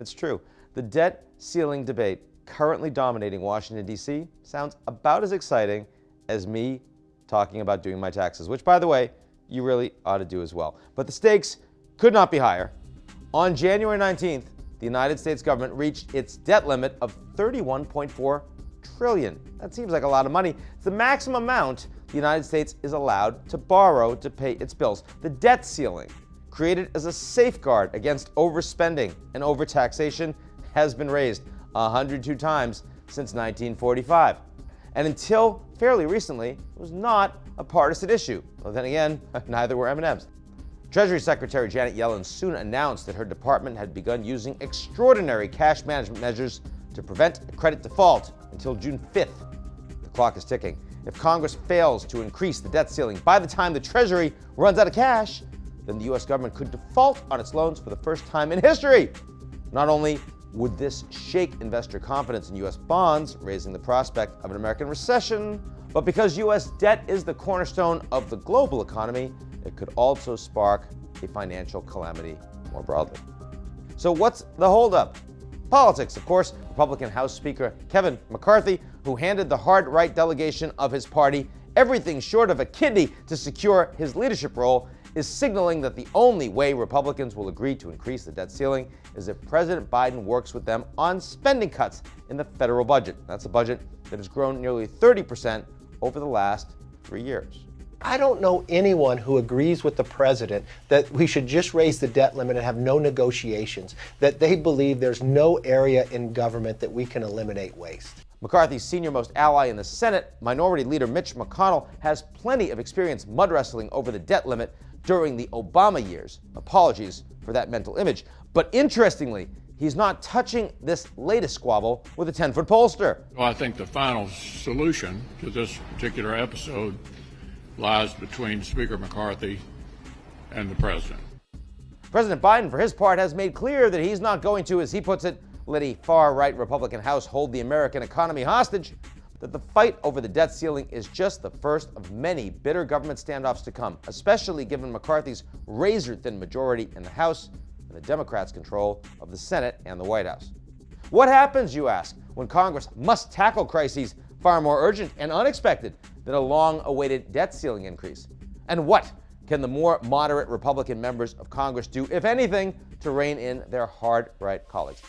It's true. The debt ceiling debate currently dominating Washington, D.C. sounds about as exciting as me talking about doing my taxes, which, by the way, you really ought to do as well. But the stakes could not be higher. On January 19th, the United States government reached its debt limit of $31.4 trillion. That seems like a lot of money. It's the maximum amount the United States is allowed to borrow to pay its bills. The debt ceiling, created as a safeguard against overspending and overtaxation, has been raised 102 times since 1945. And until fairly recently, it was not a partisan issue. Well, then again, neither were M&Ms. Treasury Secretary Janet Yellen soon announced that her department had begun using extraordinary cash management measures to prevent a credit default until June 5th. The clock is ticking. If Congress fails to increase the debt ceiling by the time the Treasury runs out of cash, then the U.S. government could default on its loans for the first time in history. Not only would this shake investor confidence in U.S. bonds, raising the prospect of an American recession, but because U.S. debt is the cornerstone of the global economy, it could also spark a financial calamity more broadly. So what's the holdup? Politics, of course. Republican House Speaker Kevin McCarthy, who handed the hard-right delegation of his party everything short of a kidney to secure his leadership role, is signaling that the only way Republicans will agree to increase the debt ceiling is if President Biden works with them on spending cuts in the federal budget. That's a budget that has grown nearly 30% over the last 3 years. I don't know anyone who agrees with the president that we should just raise the debt limit and have no negotiations, that they believe there's no area in government that we can eliminate waste. McCarthy's senior-most ally in the Senate, Minority Leader Mitch McConnell, has plenty of experience mud wrestling over the debt limit during the Obama years. Apologies for that mental image. But interestingly, he's not touching this latest squabble with a 10-foot pollster. Well, I think the final solution to this particular episode lies between Speaker McCarthy and the president. President Biden, for his part, has made clear that he's not going to, as he puts it, let a far-right Republican House hold the American economy hostage, that the fight over the debt ceiling is just the first of many bitter government standoffs to come, especially given McCarthy's razor-thin majority in the House and the Democrats' control of the Senate and the White House. What happens, you ask, when Congress must tackle crises far more urgent and unexpected than a long-awaited debt ceiling increase? And what can the more moderate Republican members of Congress do, if anything, to rein in their hard right colleagues?